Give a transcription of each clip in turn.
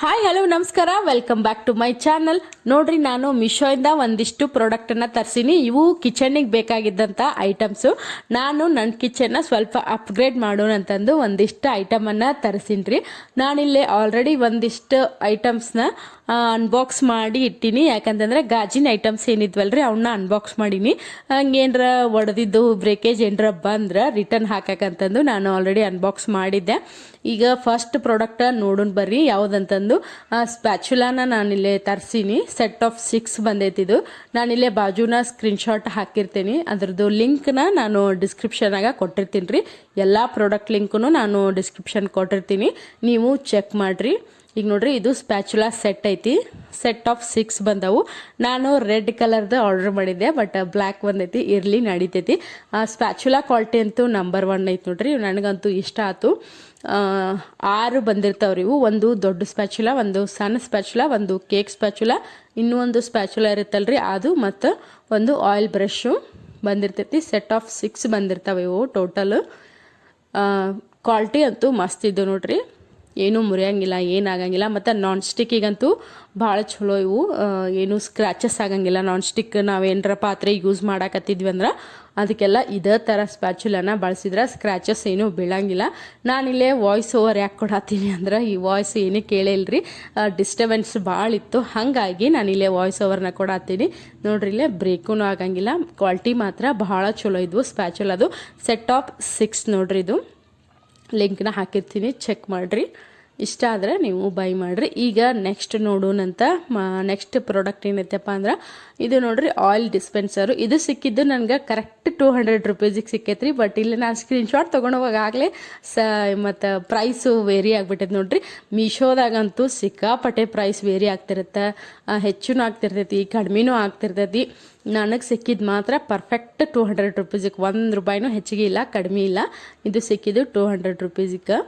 Hi hello ನಮಸ್ಕಾರ, welcome back to my channel. ನೋಡ್ರಿ, ನಾನು ಮಿಶೋಯಿಂದ ಒಂದಿಷ್ಟು ಪ್ರಾಡಕ್ಟನ್ನು ತರಿಸೀನಿ. ಇವು ಕಿಚನ್ನಿಗೆ ಬೇಕಾಗಿದ್ದಂಥ ಐಟಮ್ಸು. ನಾನು ನನ್ನ ಕಿಚನ್ನ ಸ್ವಲ್ಪ ಅಪ್ಗ್ರೇಡ್ ಮಾಡೋಣ ಅಂತಂದು ಒಂದಿಷ್ಟು ಐಟಮನ್ನು ತರಿಸೀನಿ ರೀ. ನಾನಿಲ್ಲಿ ಆಲ್ರೆಡಿ ಒಂದಿಷ್ಟು ಐಟಮ್ಸ್ನ ಅನ್ಬಾಕ್ಸ್ ಮಾಡಿ ಇಟ್ಟೀನಿ. ಯಾಕಂತಂದ್ರೆ ಗಾಜಿನ ಐಟಮ್ಸ್ ಏನಿದ್ವಲ್ರಿ ಅವನ್ನ ಅನ್ಬಾಕ್ಸ್ ಮಾಡೀನಿ. ಹಂಗೇನ್ರ ಒಡೆದಿದ್ದು ಬ್ರೇಕೇಜ್ ಏನರ ಬಂದ್ರೆ ರಿಟರ್ನ್ ಹಾಕಕ್ಕಂತಂದು ನಾನು ಆಲ್ರೆಡಿ ಅನ್ಬಾಕ್ಸ್ ಮಾಡಿದ್ದೆ. ಈಗ ಫಸ್ಟ್ ಪ್ರಾಡಕ್ಟ್ ನೋಡೋಣ ಬರ್ರಿ ಯಾವುದಂತಂದು. ಸ್ಪ್ಯಾಚುಲಾನ ನಾನಿಲ್ಲೇ ತರಿಸೀನಿ. ಸೆಟ್ ಆಫ್ 6 ಬಂದೈತಿದು. ನಾನಿಲ್ಲೇ ಬಾಜುನ ಸ್ಕ್ರೀನ್ಶಾಟ್ ಹಾಕಿರ್ತೀನಿ. ಅದ್ರದ್ದು ಲಿಂಕ್ನ ನಾನು ಡಿಸ್ಕ್ರಿಪ್ಷನಾಗ ಕೊಟ್ಟಿರ್ತೀನಿ ರೀ. ಎಲ್ಲ ಪ್ರಾಡಕ್ಟ್ ಲಿಂಕ್ನು ನಾನು ಡಿಸ್ಕ್ರಿಪ್ಷನ್ ಕೊಟ್ಟಿರ್ತೀನಿ, ನೀವು ಚೆಕ್ ಮಾಡಿರಿ. ಈಗ ನೋಡ್ರಿ, ಇದು ಸ್ಪ್ಯಾಚುಲಾ ಸೆಟ್ ಐತಿ. ಸೆಟ್ ಆಫ್ 6 ಬಂದವು. ನಾನು ರೆಡ್ ಕಲರ್ದು ಆರ್ಡರ್ ಮಾಡಿದ್ದೆ, ಬಟ್ ಬ್ಲ್ಯಾಕ್ ಬಂದೈತಿ. ಇರ್ಲಿ, ನಡೀತೈತಿ. ಸ್ಪ್ಯಾಚುಲಾ ಕ್ವಾಲಿಟಿ ಅಂತೂ ನಂಬರ್ 1 ಐತಿ ನೋಡ್ರಿ. ನನಗಂತೂ ಇಷ್ಟ ಆಯ್ತು. 6 ಬಂದಿರ್ತಾವ್ರಿ ಇವು. ಒಂದು ದೊಡ್ಡ ಸ್ಪ್ಯಾಚುಲಾ, ಒಂದು ಸಣ್ಣ ಸ್ಪ್ಯಾಚುಲಾ, ಒಂದು ಕೇಕ್ ಸ್ಪ್ಯಾಚುಲಾ, ಇನ್ನೂ ಒಂದು ಸ್ಪ್ಯಾಚುಲಾ ಇರುತ್ತಲ್ರಿ ಅದು, ಮತ್ತು ಒಂದು ಆಯಿಲ್ ಬ್ರಷು ಬಂದಿರ್ತೈತಿ. ಸೆಟ್ ಆಫ್ 6 ಬಂದಿರ್ತಾವೆ ಇವು ಟೋಟಲ್. ಕ್ವಾಲಿಟಿ ಅಂತೂ ಮಸ್ತ್ ಇದ್ದು ನೋಡ್ರಿ. ಏನೂ ಮುರಿಯಂಗಿಲ್ಲ, ಏನಾಗಂಗಿಲ್ಲ. ಮತ್ತು ನಾನ್ ಸ್ಟಿಕ್ಕಿಗಂತೂ ಭಾಳ ಚಲೋ ಇವು. ಏನು ಸ್ಕ್ರ್ಯಾಚಸ್ ಆಗಂಗಿಲ್ಲ. ನಾನ್ ಸ್ಟಿಕ್ ನಾವೇನರ ಪಾತ್ರೆ ಯೂಸ್ ಮಾಡಾಕತ್ತಿದ್ವಿ ಅಂದ್ರೆ ಅದಕ್ಕೆಲ್ಲ ಇದೇ ಥರ ಸ್ಪ್ಯಾಚುಲನ ಬಳಸಿದ್ರೆ ಸ್ಕ್ರ್ಯಾಚಸ್ ಏನೂ ಬೀಳಂಗಿಲ್ಲ. ನಾನಿಲ್ಲೇ ವಾಯ್ಸ್ ಓವರ್ ಯಾಕೆ ಕೊಡತ್ತೀನಿ ಅಂದ್ರೆ ಈ ವಾಯ್ಸ್ ಏನೂ ಕೇಳಿಲ್ರಿ, ಡಿಸ್ಟರ್ಬೆನ್ಸ್ ಭಾಳ ಇತ್ತು. ಹಾಗಾಗಿ ನಾನಿಲ್ಲೇ ವಾಯ್ಸ್ ಓವರ್ನ ಕೊಡತ್ತೀನಿ. ನೋಡ್ರಿ, ಇಲ್ಲೇ ಬ್ರೇಕೂ ಆಗಂಗಿಲ್ಲ. ಕ್ವಾಲಿಟಿ ಮಾತ್ರ ಭಾಳ ಚಲೋ ಇದ್ವು ಸ್ಪ್ಯಾಚುಲದು. ಸೆಟ್ ಆಫ್ 6 ನೋಡ್ರಿ. ಇದು ಲಿಂಕ್ನ ಹಾಕಿರ್ತೀನಿ, ಚೆಕ್ ಮಾಡಿರಿ. ಇಷ್ಟ ಆದರೆ ನೀವು ಬೈ ಮಾಡಿರಿ. ಈಗ ನೆಕ್ಸ್ಟ್ ನೋಡೋಣಂತ. ನೆಕ್ಸ್ಟ್ ಪ್ರಾಡಕ್ಟ್ ಏನೈತಪ್ಪ ಅಂದ್ರೆ ಇದು ನೋಡ್ರಿ, ಆಯಿಲ್ ಡಿಸ್ಪೆನ್ಸರು. ಇದು ಸಿಕ್ಕಿದ್ದು ನನಗೆ ಕರೆಕ್ಟ್ 200 ರುಪೀಸಿಗೆ ಸಿಕ್ಕೈತ್ರಿ. ಬಟ್ ಇಲ್ಲಿ ನಾನು ಸ್ಕ್ರೀನ್ಶಾಟ್ ತೊಗೊಂಡೋಗಾಗಲೇ ಮತ್ತು ಪ್ರೈಸು ವೇರಿ ಆಗಿಬಿಟ್ಟೈತೆ ನೋಡ್ರಿ. ಮೀಶೋದಾಗಂತೂ ಸಿಕ್ಕಾಪಟ್ಟೆ ಪ್ರೈಸ್ ವೇರಿ ಆಗ್ತಿರುತ್ತೆ. ಹೆಚ್ಚೂ ಆಗ್ತಿರ್ತೈತಿ, ಕಡಿಮೆನೂ ಆಗ್ತಿರ್ತೈತಿ. ನನಗೆ ಸಿಕ್ಕಿದ್ದು ಮಾತ್ರ ಪರ್ಫೆಕ್ಟ್ 200 ರುಪೀಸಿಗೆ. 1 ರೂಪಾಯಿನೂ ಹೆಚ್ಚಿಗೆ ಇಲ್ಲ, ಕಡಿಮೆ ಇಲ್ಲ. ಇದು ಸಿಕ್ಕಿದ್ದು 200 ರುಪೀಸಿಗೆ.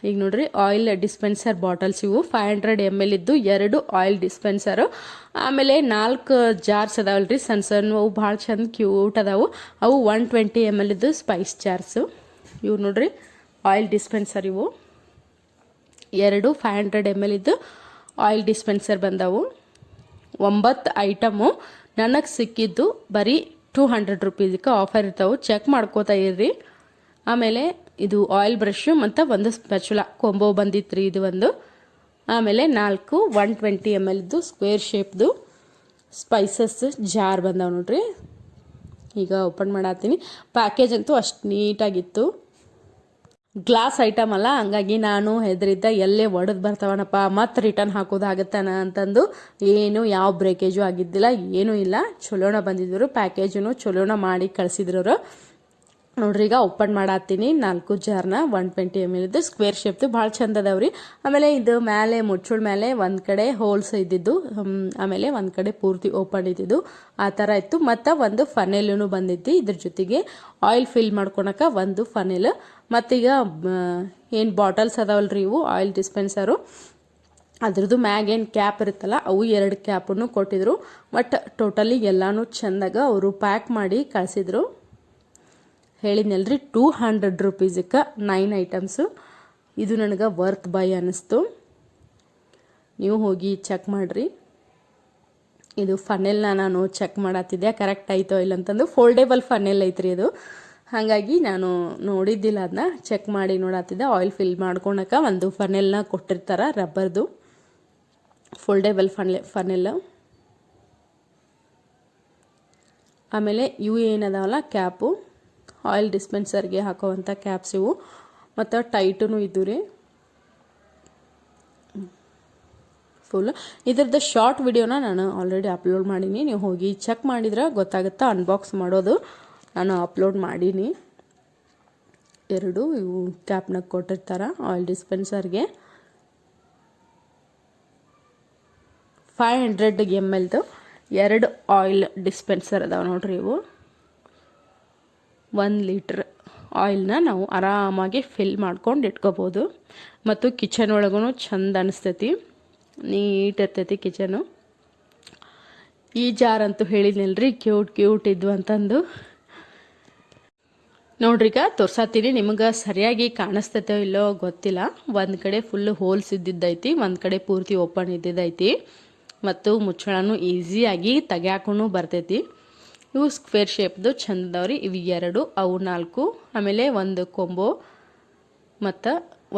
ಈಗ ನೋಡ್ರಿ, ಆಯಿಲ್ ಡಿಸ್ಪೆನ್ಸರ್ ಬಾಟಲ್ಸ್ ಇವು 500 ml ಇದ್ದು 2 ಆಯಿಲ್ ಡಿಸ್ಪೆನ್ಸರು. ಆಮೇಲೆ 4 ಜಾರ್ಸ್ ಅದಾವಲ್ರಿ, ಸಣ್ಣ ಸಣ್ಣ, ಅವು ಭಾಳ ಚಂದ ಕ್ಯೂಟ್ ಅದಾವು. ಅವು 120 ml ಇದ್ದು ಸ್ಪೈಸ್ ಜಾರ್ಸು. ಇವು ನೋಡ್ರಿ ಆಯಿಲ್ ಡಿಸ್ಪೆನ್ಸರ್. ಇವು 2 500 ml ಇದ್ದು ಆಯಿಲ್ ಡಿಸ್ಪೆನ್ಸರ್ ಬಂದವು. 9 ಐಟಮು ನನಗೆ ಸಿಕ್ಕಿದ್ದು ಬರೀ 200 ರುಪೀಸಿಗೆ. ಆಫರ್ ಇರ್ತಾವೆ, ಚೆಕ್ ಮಾಡ್ಕೋತಾ ಇರ್ರಿ. ಆಮೇಲೆ ಇದು ಆಯಿಲ್ ಬ್ರಷು ಮತ್ತು ಒಂದು ಸ್ಪ್ಯಾಚುಲಾ ಕೊಂಬೋ ಬಂದಿತ್ತು ರೀ, ಇದು ಒಂದು. ಆಮೇಲೆ 4 120 ml ಇದ್ದು ಸ್ಕ್ವೇರ್ ಶೇಪ್ದು ಸ್ಪೈಸಸ್ ಜಾರ್ ಬಂದಾವೆ ನೋಡ್ರಿ. ಈಗ ಓಪನ್ ಮಾಡತ್ತೀನಿ. ಪ್ಯಾಕೇಜ್ ಅಂತೂ ಅಷ್ಟು ನೀಟಾಗಿತ್ತು. ಗ್ಲಾಸ್ ಐಟಮ್ ಅಲ್ಲ, ಹಂಗಾಗಿ ನಾನು ಹೆದರಿದ್ದ ಎಲ್ಲೇ ಒಡೆದು ಬರ್ತಾವನಪ್ಪ ಮತ್ತು ರಿಟರ್ನ್ ಹಾಕೋದಾಗತ್ತಾನ ಅಂತಂದು ಏನು ಯಾವ ಬ್ರೇಕೇಜು ಆಗಿದ್ದಿಲ್ಲ, ಏನೂ ಇಲ್ಲ. ಚಲೋನ ಬಂದಿದ್ರು, ಪ್ಯಾಕೇಜನ್ನು ಚಲೋನ ಮಾಡಿ ಕಳಿಸಿದ್ರು. ನೋಡ್ರಿ, ಈಗ ಓಪನ್ ಮಾಡತ್ತೀನಿ 4 ಜಾರ್ನ. 120 ml ಇದ್ದು ಸ್ಕ್ವೇರ್ ಶೇಪ್ದು ಭಾಳ ಚಂದ ಅದಾವ್ರಿ. ಆಮೇಲೆ ಇದು ಮೇಲೆ ಮುಚ್ಚುಳ ಮೇಲೆ ಒಂದು ಕಡೆ ಹೋಲ್ಸ್ ಇದ್ದಿದ್ದು, ಆಮೇಲೆ ಒಂದು ಕಡೆ ಪೂರ್ತಿ ಓಪನ್ ಇದ್ದಿದ್ದು, ಆ ಥರ ಇತ್ತು. ಮತ್ತು ಒಂದು ಫನೆಲೂ ಬಂದಿತ್ತು. ಇದ್ರ ಜೊತೆಗೆ ಆಯಿಲ್ ಫಿಲ್ ಮಾಡ್ಕೊಳಕ್ಕೆ ಒಂದು ಫನೆಲ್. ಮತ್ತೀಗ ಏನು ಬಾಟಲ್ಸ್ ಅದಾವಲ್ರಿ ಇವು ಆಯಿಲ್ ಡಿಸ್ಪೆನ್ಸರು, ಅದ್ರದ್ದು ಮ್ಯಾಗೇನು ಕ್ಯಾಪ್ ಇರುತ್ತಲ್ಲ ಅವು 2 ಕ್ಯಾಪನ್ನು ಕೊಟ್ಟಿದ್ರು. ಬಟ್ ಟೋಟಲಿ ಎಲ್ಲನೂ ಚೆಂದಾಗ ಅವರು ಪ್ಯಾಕ್ ಮಾಡಿ ಕಳಿಸಿದ್ರು. ಹೇಳಿದ್ನಲ್ರಿ 200 ರುಪೀಸಿಗೆ 9 ಐಟಮ್ಸು. ಇದು ನನಗೆ ವರ್ತ್ ಬೈ ಅನ್ನಿಸ್ತು. ನೀವು ಹೋಗಿ ಚೆಕ್ ಮಾಡಿರಿ. ಇದು ಫನೆಲ್ನ ನಾನು ಚೆಕ್ ಮಾಡತ್ತಿದ್ದೆ ಕರೆಕ್ಟ್ ಆಯಿತೋ ಇಲ್ಲ ಅಂತಂದು. ಫೋಲ್ಡೇಬಲ್ ಫನೆಲ್ ಐತ್ರಿ ಇದು, ಹಾಗಾಗಿ ನಾನು ನೋಡಿದ್ದಿಲ್ಲ, ಅದನ್ನ ಚೆಕ್ ಮಾಡಿ ನೋಡತ್ತಿದ್ದೆ. ಆಯಿಲ್ ಫಿಲ್ ಮಾಡ್ಕೊಳಕ್ಕೆ ಒಂದು ಫನೆಲ್ನ ಕೊಟ್ಟಿರ್ತಾರೆ, ರಬ್ಬರ್ದು ಫೋಲ್ಡೇಬಲ್ ಫನೆಲ್. ಆಮೇಲೆ ಇವು ಏನದಾವಲ್ಲ ಕ್ಯಾಪು, ಆಯಿಲ್ ಡಿಸ್ಪೆನ್ಸರ್ಗೆ ಹಾಕೋವಂಥ ಕ್ಯಾಪ್ಸ್ ಇವು. ಮತ್ತು ಟೈಟೂ ಇದ್ದು ರೀ ಫುಲ್. ಇದ್ರದ್ದು ಶಾರ್ಟ್ ವಿಡಿಯೋನ ನಾನು ಆಲ್ರೆಡಿ ಅಪ್ಲೋಡ್ ಮಾಡೀನಿ, ನೀವು ಹೋಗಿ ಚೆಕ್ ಮಾಡಿದ್ರೆ ಗೊತ್ತಾಗುತ್ತಾ. ಅನ್ಬಾಕ್ಸ್ ಮಾಡೋದು ನಾನು ಅಪ್ಲೋಡ್ ಮಾಡೀನಿ. 2 ಇವು ಕ್ಯಾಪ್ನಾಗ ಕೊಟ್ಟಿರ್ತಾರೆ ಆಯಿಲ್ ಡಿಸ್ಪೆನ್ಸರ್ಗೆ. 500 ml 2 ಆಯಿಲ್ ಡಿಸ್ಪೆನ್ಸರ್ ಅದಾವೆ ನೋಡ್ರಿ. ಇವು 1 ಲೀಟ್ರ್ ಆಯಿಲ್ನ ನಾವು ಆರಾಮಾಗಿ ಫಿಲ್ ಮಾಡ್ಕೊಂಡು ಇಟ್ಕೋಬೋದು. ಮತ್ತು ಕಿಚನ್ ಒಳಗೂ ಚಂದ ಅನಿಸ್ತೈತಿ, ನೀಟ್ ಇರ್ತೈತಿ ಕಿಚನು. ಈ ಜಾರ್ ಅಂತೂ ಹೇಳಿದ್ನಲ್ರಿ ಕ್ಯೂಟ್ ಇದ್ವು ಅಂತಂದು. ನೋಡ್ರಿ ಈಗ ತೋರ್ಸಾತೀನಿ, ನಿಮಗೆ ಸರಿಯಾಗಿ ಕಾಣಿಸ್ತೈತೋ ಇಲ್ಲೋ ಗೊತ್ತಿಲ್ಲ. ಒಂದು ಕಡೆ ಫುಲ್ ಹೋಲ್ಸ್ ಇದ್ದಿದ್ದೈತಿ, ಒಂದು ಕಡೆ ಪೂರ್ತಿ ಓಪನ್ ಇದ್ದಿದ್ದೈತಿ. ಮತ್ತು ಮುಚ್ಚಳನೂ ಈಸಿಯಾಗಿ ತೆಗ್ಯಾಕೂ ಬರ್ತೈತಿ. ಇವು ಸ್ಕ್ವೇರ್ ಶೇಪ್ದು ಚಂದದವ್ರಿ. ಇವು 2, ಅವು 4, ಆಮೇಲೆ ಒಂದು ಕೊಂಬೋ ಮತ್ತು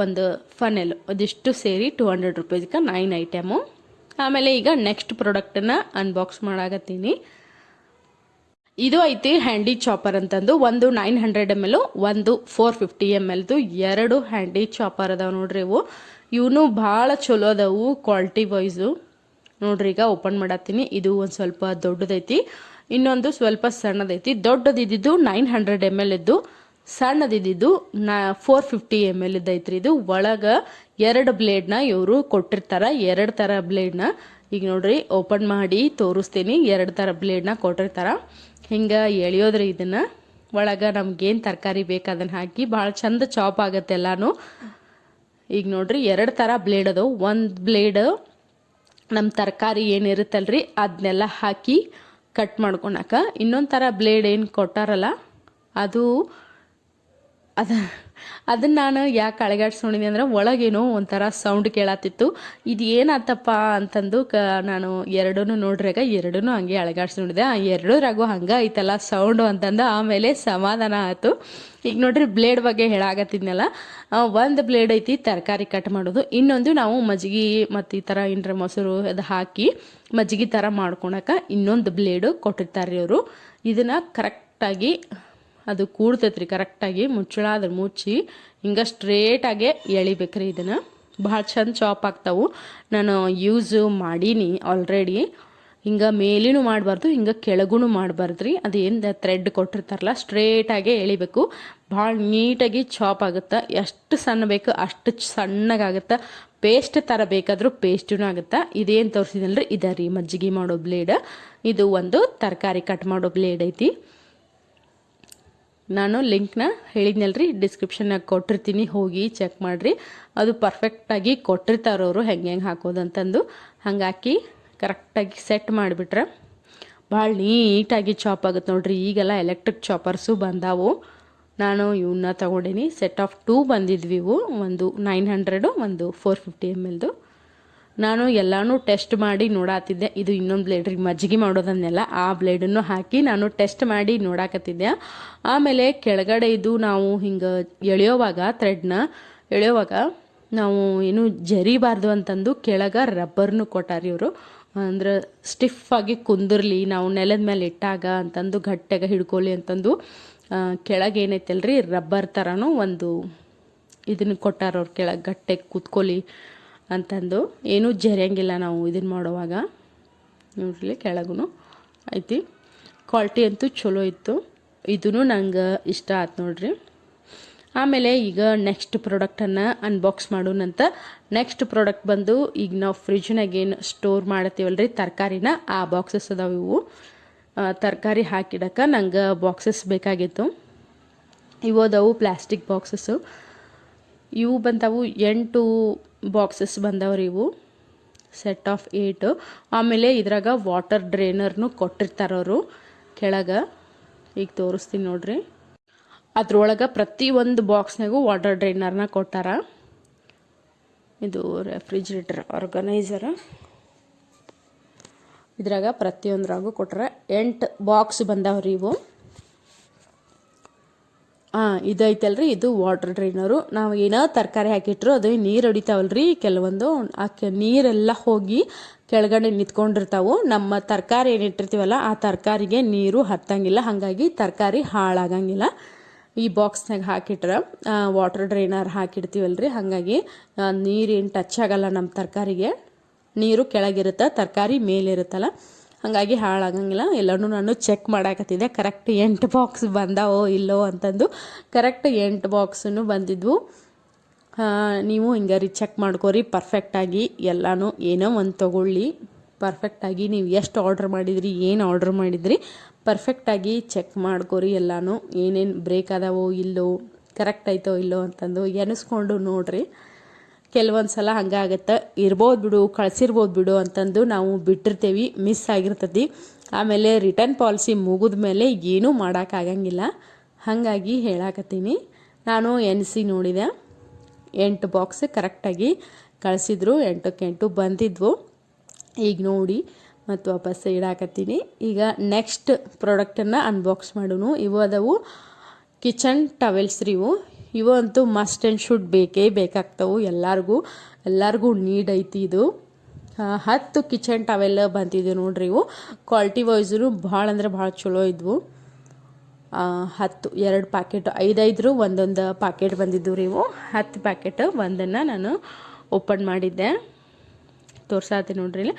ಒಂದು ಫನೆಲ್, ಅದಿಷ್ಟು ಸೇರಿ 200 ರೂಪಾಯಿಗೆ 9 ಐಟಮು. ಆಮೇಲೆ ಈಗ ನೆಕ್ಸ್ಟ್ ಪ್ರಾಡಕ್ಟನ್ನು ಅನ್ಬಾಕ್ಸ್ ಮಾಡಾಕತ್ತೀನಿ. ಇದು ಐತಿ ಹ್ಯಾಂಡಿ ಚಾಪರ್ ಅಂತಂದು. ಒಂದು 900 ml, ಒಂದು 450 mlದು 2 ಹ್ಯಾಂಡಿ ಚಾಪರ್ ಅದಾವೆ ನೋಡ್ರಿ. ಇವನು ಭಾಳ ಚಲೋ ಅದಾವು ಕ್ವಾಲಿಟಿ ವೈಸು. ನೋಡ್ರಿ ಈಗ ಓಪನ್ ಮಾಡತ್ತೀನಿ. ಇದು ಒಂದು ಸ್ವಲ್ಪ ದೊಡ್ಡದೈತಿ, ಇನ್ನೊಂದು ಸ್ವಲ್ಪ ಸಣ್ಣದೈತಿ. ದೊಡ್ಡದಿದ್ದು 900 ml ಇದ್ದು, ಸಣ್ಣದಿದ್ದು 450 ml ಇದ್ದೈತ್ರಿ. ಇದು ಒಳಗೆ 2 ಬ್ಲೇಡ್ನ ಇವರು ಕೊಟ್ಟಿರ್ತಾರ, 2 ಥರ ಬ್ಲೇಡ್ನ. ಈಗ ನೋಡ್ರಿ ಓಪನ್ ಮಾಡಿ ತೋರಿಸ್ತೀನಿ. 2 ಥರ ಬ್ಲೇಡ್ನ ಕೊಟ್ಟಿರ್ತಾರ. ಹಿಂಗೆ ಎಳೆಯೋದ್ರಿ ಇದನ್ನು. ಒಳಗೆ ನಮ್ಗೇನು ತರಕಾರಿ ಬೇಕು ಅದನ್ನು ಹಾಕಿ ಭಾಳ ಚಂದ ಚಾಪ್ ಆಗುತ್ತೆ ಎಲ್ಲಾನು. ಈಗ ನೋಡ್ರಿ 2 ಥರ ಬ್ಲೇಡ್ ಅದು. ಒಂದು ಬ್ಲೇಡ್ ನಮ್ಮ ತರಕಾರಿ ಏನಿರುತ್ತಲ್ರಿ ಅದನ್ನೆಲ್ಲ ಹಾಕಿ ಕಟ್ ಮಾಡ್ಕೊಳಕ. ಇನ್ನೊಂದು ಥರ ಬ್ಲೇಡ್ ಏನು ಕೊಟ್ಟಾರಲ್ಲ ಅದನ್ನು ನಾನು ಯಾಕೆ ಅಳಗಾಡ್ಸ್ಕೊಂಡಿದ್ದೆ ಅಂದ್ರೆ ಒಳಗೇನೋ ಒಂಥರ ಸೌಂಡ್ ಕೇಳತ್ತಿತ್ತು. ಇದು ಏನಾತಪ್ಪ ಅಂತಂದು ನಾನು ಎರಡೂ ನೋಡ್ರಾಗ ಎರಡೂ ಹಂಗೆ ಅಳಗಾಡ್ಸ್ಕೊಂಡಿದ್ದೆ. ಆ ಎರಡರಾಗೂ ಹಂಗೆ ಐತಲ್ಲ ಸೌಂಡು ಅಂತಂದು ಆಮೇಲೆ ಸಮಾಧಾನ ಆಯಿತು. ಈಗ ನೋಡ್ರಿ ಬ್ಲೇಡ್ ಬಗ್ಗೆ ಹೇಳಾಕತ್ತಿದ್ನಲ್ಲ, ಒಂದು ಬ್ಲೇಡ್ ಐತಿ ತರಕಾರಿ ಕಟ್ ಮಾಡೋದು, ಇನ್ನೊಂದು ನಾವು ಮಜ್ಜಿಗೆ ಮತ್ತು ಈ ಥರ ಏನರ ಮೊಸರು ಅದು ಹಾಕಿ ಮಜ್ಜಿಗೆ ಥರ ಮಾಡ್ಕೊಳಕ್ಕೆ ಇನ್ನೊಂದು ಬ್ಲೇಡು ಕೊಟ್ಟಿರ್ತಾರೆ ಇವರು. ಇದನ್ನು ಕರೆಕ್ಟಾಗಿ ಅದು ಕೂಡ್ತೈತ್ರಿ, ಕರೆಕ್ಟಾಗಿ ಮುಚ್ಚಳ ಅದ್ರ ಮುಚ್ಚಿ ಹಿಂಗೆ ಸ್ಟ್ರೇಟಾಗೆ ಎಳಿಬೇಕ್ರಿ. ಇದನ್ನು ಭಾಳ ಚಂದ ಚಾಪ್ ಆಗ್ತಾವು. ನಾನು ಯೂಸ್ ಮಾಡೀನಿ ಆಲ್ರೆಡಿ. ಹಿಂಗೆ ಮೇಲಿನೂ ಮಾಡಬಾರ್ದು, ಹಿಂಗೆ ಕೆಳಗೂ ಮಾಡಬಾರ್ದ್ರಿ. ಅದೇನು ಥ್ರೆಡ್ ಕೊಟ್ಟಿರ್ತಾರಲ್ಲ ಸ್ಟ್ರೇಟಾಗೆ ಎಳಿಬೇಕು. ಭಾಳ ನೀಟಾಗಿ ಚಾಪ್ ಆಗುತ್ತೆ. ಎಷ್ಟು ಸಣ್ಣ ಬೇಕು ಅಷ್ಟು ಸಣ್ಣಗಾಗುತ್ತೆ. ಪೇಸ್ಟ್ ಥರ ಬೇಕಾದರೂ ಪೇಸ್ಟೂ ಆಗುತ್ತೆ. ಇದೇನು ತೋರಿಸಿದಲ್ರಿ ಇದೆ ರೀ ಮಜ್ಜಿಗೆ ಮಾಡೋ ಬ್ಲೇಡ್. ಇದು ಒಂದು ತರಕಾರಿ ಕಟ್ ಮಾಡೋ ಬ್ಲೇಡ್ ಐತಿ. ನಾನು ಲಿಂಕ್ನ ಹೇಳಿದ್ನಲ್ರಿ ಡಿಸ್ಕ್ರಿಪ್ಷನ್ನಾಗ ಕೊಟ್ಟಿರ್ತೀನಿ, ಹೋಗಿ ಚೆಕ್ ಮಾಡಿರಿ. ಅದು ಪರ್ಫೆಕ್ಟಾಗಿ ಕೊಟ್ಟಿರ್ತಾರವರು ಹೆಂಗೆ ಹಾಕೋದಂತಂದು. ಹಾಕಿ ಕರೆಕ್ಟಾಗಿ ಸೆಟ್ ಮಾಡಿಬಿಟ್ರೆ ಭಾಳ ನೀಟಾಗಿ ಚಾಪ್ ಆಗುತ್ತೆ ನೋಡ್ರಿ. ಈಗೆಲ್ಲ ಎಲೆಕ್ಟ್ರಿಕ್ ಚಾಪರ್ಸು ಬಂದಾವು. ನಾನು ಇವನ್ನ ತೊಗೊಂಡೀನಿ. ಸೆಟ್ ಆಫ್ 2 ಬಂದಿದ್ವಿ ಇವು, ಒಂದು 900, ಒಂದು 450 mlದು. ನಾನು ಎಲ್ಲನೂ ಟೆಸ್ಟ್ ಮಾಡಿ ನೋಡಾತಿದ್ದೆ. ಇದು ಇನ್ನೊಂದು ಬ್ಲೇಡ್ ರೀ ಮಜ್ಜಿಗೆ ಮಾಡೋದನ್ನೆಲ್ಲ ಆ ಬ್ಲೇಡನ್ನು ಹಾಕಿ ನಾನು ಟೆಸ್ಟ್ ಮಾಡಿ ನೋಡಾಕತ್ತಿದ್ದೆ. ಆಮೇಲೆ ಕೆಳಗಡೆ ಇದು ನಾವು ಹಿಂಗೆ ಎಳೆಯೋವಾಗ ಥ್ರೆಡ್ನ ಎಳೆಯೋವಾಗ ನಾವು ಏನು ಜರಿಬಾರ್ದು ಅಂತಂದು ಕೆಳಗೆ ರಬ್ಬರ್ನು ಕೊಟ್ಟಾರಿ ಇವರು. ಅಂದ್ರೆ ಸ್ಟಿಫಾಗಿ ಕುಂದಿರ್ಲಿ, ನಾವು ನೆಲದ ಮೇಲೆ ಇಟ್ಟಾಗ ಅಂತಂದು ಗಟ್ಟಿಯಾಗ ಹಿಡ್ಕೊಳ್ಳಿ ಅಂತಂದು ಕೆಳಗೆ ಏನೈತಲ್ರಿ ರಬ್ಬರ್ ಥರನೂ ಒಂದು ಇದನ್ನು ಕೊಟ್ಟಾರವ್ರು, ಕೆಳಗೆ ಗಟ್ಟಿಯಾಗಿ ಕೂತ್ಕೊಳ್ಳಿ ಅಂತಂದು. ಏನೂ ಜರಿಯಂಗಿಲ್ಲ ನಾವು ಇದನ್ನು ಮಾಡುವಾಗ. ನೋಡ್ರಿ ಕೆಳಗೂ ಐತಿ. ಕ್ವಾಲಿಟಿ ಅಂತೂ ಚಲೋ ಇತ್ತು. ಇದೂ ನಂಗೆ ಇಷ್ಟ ಆಯ್ತು ನೋಡ್ರಿ. ಆಮೇಲೆ ಈಗ ನೆಕ್ಸ್ಟ್ ಪ್ರಾಡಕ್ಟನ್ನು ಅನ್ಬಾಕ್ಸ್ ಮಾಡೋಣಂತ. ನೆಕ್ಸ್ಟ್ ಪ್ರಾಡಕ್ಟ್ ಬಂದು ಈಗ ನಾವು ಫ್ರಿಜ್ನಾಗ ಏನು ಸ್ಟೋರ್ ಮಾಡತ್ತೀವಲ್ರಿ ತರಕಾರಿನ, ಆ ಬಾಕ್ಸಸ್ ಅದಾವೆ ಇವು. ತರಕಾರಿ ಹಾಕಿಡಕ್ಕೆ ನಂಗೆ ಬಾಕ್ಸಸ್ ಬೇಕಾಗಿತ್ತು. ಇವು ಅದಾವು ಪ್ಲಾಸ್ಟಿಕ್ ಬಾಕ್ಸಸ್ಸು. ಇವು ಬಂದವು 8 ಬಾಕ್ಸಸ್ ಬಂದವ್ರಿ ಇವು, ಸೆಟ್ ಆಫ್ 8. ಆಮೇಲೆ ಇದ್ರಾಗ ವಾಟರ್ ಡ್ರೈನರ್ನು ಕೊಟ್ಟಿರ್ತಾರವರು ಕೆಳಗೆ. ಈಗ ತೋರಿಸ್ತೀನಿ ನೋಡ್ರಿ. ಅದ್ರೊಳಗೆ ಪ್ರತಿಯೊಂದು ಬಾಕ್ಸ್ನಾಗೂ ವಾಟರ್ ಡ್ರೈನರ್ನ ಕೊಟ್ಟಾರ. ಇದು ರೆಫ್ರಿಜ್ರೇಟರ್ ಆರ್ಗನೈಸರ್. ಇದ್ರಾಗ ಪ್ರತಿಯೊಂದ್ರಾಗೂ ಕೊಟ್ಟಾರ. 8 ಬಾಕ್ಸ್ ಬಂದಾವ್ರಿ ಇವು. ಇದೈತಲ್ರಿ ಇದು ವಾಟರ್ ಡ್ರೈನರು. ನಾವು ಏನೋ ತರಕಾರಿ ಹಾಕಿಟ್ರು ಅದು ನೀರು ಹೊಡಿತಾವಲ್ರಿ ಕೆಲವೊಂದು, ಆ ನೀರೆಲ್ಲ ಹೋಗಿ ಕೆಳಗಡೆ ನಿಂತ್ಕೊಂಡಿರ್ತಾವೆ. ನಮ್ಮ ತರಕಾರಿ ಏನಿಟ್ಟಿರ್ತೀವಲ್ಲ ಆ ತರಕಾರಿಗೆ ನೀರು ಹತ್ತಂಗಿಲ್ಲ, ಹಾಗಾಗಿ ತರಕಾರಿ ಹಾಳಾಗಂಗಿಲ್ಲ. ಈ ಬಾಕ್ಸ್ನಾಗ ಹಾಕಿಟ್ರೆ ವಾಟರ್ ಡ್ರೈನರ್ ಹಾಕಿಡ್ತೀವಲ್ರಿ, ಹಾಗಾಗಿ ನೀರೇನು ಟಚ್ ಆಗಲ್ಲ ನಮ್ಮ ತರಕಾರಿಗೆ. ನೀರು ಕೆಳಗಿರುತ್ತೆ, ತರಕಾರಿ ಮೇಲಿರುತ್ತಲ್ಲ, ಹಾಗಾಗಿ ಹಾಳಾಗಂಗಿಲ್ಲ. ಎಲ್ಲನೂ ನಾನು ಚೆಕ್ ಮಾಡಾಕತ್ತಿದ್ದೆ ಕರೆಕ್ಟ್ 8 ಬಾಕ್ಸ್ ಬಂದಾವೋ ಇಲ್ಲೋ ಅಂತಂದು. ಕರೆಕ್ಟ್ 8 ಬಾಕ್ಸನ್ನು ಬಂದಿದ್ವು. ನೀವು ಹಿಂಗಾರಿ ಚೆಕ್ ಮಾಡ್ಕೋರಿ ಪರ್ಫೆಕ್ಟಾಗಿ. ಎಲ್ಲನೂ ಏನೋ ಒಂದು ತೊಗೊಳ್ಳಿ ಪರ್ಫೆಕ್ಟಾಗಿ. ನೀವು ಎಷ್ಟು ಆರ್ಡ್ರ್ ಮಾಡಿದ್ರಿ, ಏನು ಆರ್ಡ್ರ್ ಮಾಡಿದ್ರಿ ಪರ್ಫೆಕ್ಟಾಗಿ ಚೆಕ್ ಮಾಡ್ಕೋರಿ. ಎಲ್ಲನೂ ಏನೇನು ಬ್ರೇಕ್ ಅದಾವೋ ಇಲ್ಲೋ, ಕರೆಕ್ಟ್ ಆಯ್ತೋ ಇಲ್ಲೋ ಅಂತಂದು ಎನಿಸ್ಕೊಂಡು ನೋಡ್ರಿ. ಕೆಲವೊಂದು ಸಲ ಹಂಗಾಗತ್ತೆ, ಇರ್ಬೋದು ಬಿಡು ಕಳಿಸಿರ್ಬೋದು ಬಿಡು ಅಂತಂದು ನಾವು ಬಿಟ್ಟಿರ್ತೀವಿ, ಮಿಸ್ ಆಗಿರ್ತೈತಿ. ಆಮೇಲೆ ರಿಟರ್ನ್ ಪಾಲಿಸಿ ಮುಗಿದ ಮೇಲೆ ಏನೂ ಮಾಡೋಕ್ಕಾಗಂಗಿಲ್ಲ. ಹಾಗಾಗಿ ಹೇಳಾಕತ್ತೀನಿ. ನಾನು ಎಣಿಸಿ ನೋಡಿದೆ, 8 ಬಾಕ್ಸ್ ಕರೆಕ್ಟಾಗಿ ಕಳಿಸಿದ್ರು, 8ಕ್ಕೆ 8 ಬಂದಿದ್ವು. ಈಗ ನೋಡಿ ಮತ್ತು ವಾಪಸ್ ಇಡಾಕತ್ತೀನಿ. ಈಗ ನೆಕ್ಸ್ಟ್ ಪ್ರಾಡಕ್ಟನ್ನು ಅನ್ಬಾಕ್ಸ್ ಮಾಡೋಣ. ಇವು ಅದವು ಕಿಚನ್ ಟವೆಲ್ಸ್ ರೀ. ಇವು ಅಂತೂ ಮಸ್ಟ್ ಆ್ಯಂಡ್ ಶುಡ್ ಬೇಕೇ ಬೇಕಾಗ್ತವೆ, ಎಲ್ಲರಿಗೂ ನೀಡ್ ಐತಿ. ಇದು 10 ಕಿಚನ್ ಟವೆಲ್ ಬಂತಿದ್ವು ನೋಡ್ರಿ. ಇವು ಕ್ವಾಲಿಟಿ ವೈಸರು ಭಾಳ ಅಂದ್ರೆ ಭಾಳ ಚಲೋ ಇದ್ವು. 10 2 ಪ್ಯಾಕೆಟ್ 5 ಒಂದೊಂದು ಪ್ಯಾಕೆಟ್ ಬಂದಿದ್ದು ರೀ. ಇವು 10 ಪ್ಯಾಕೆಟ್ ಒಂದನ್ನು ನಾನು ಓಪನ್ ಮಾಡಿದ್ದೆ, ತೋರ್ಸಾತಿ ನೋಡ್ರಿ.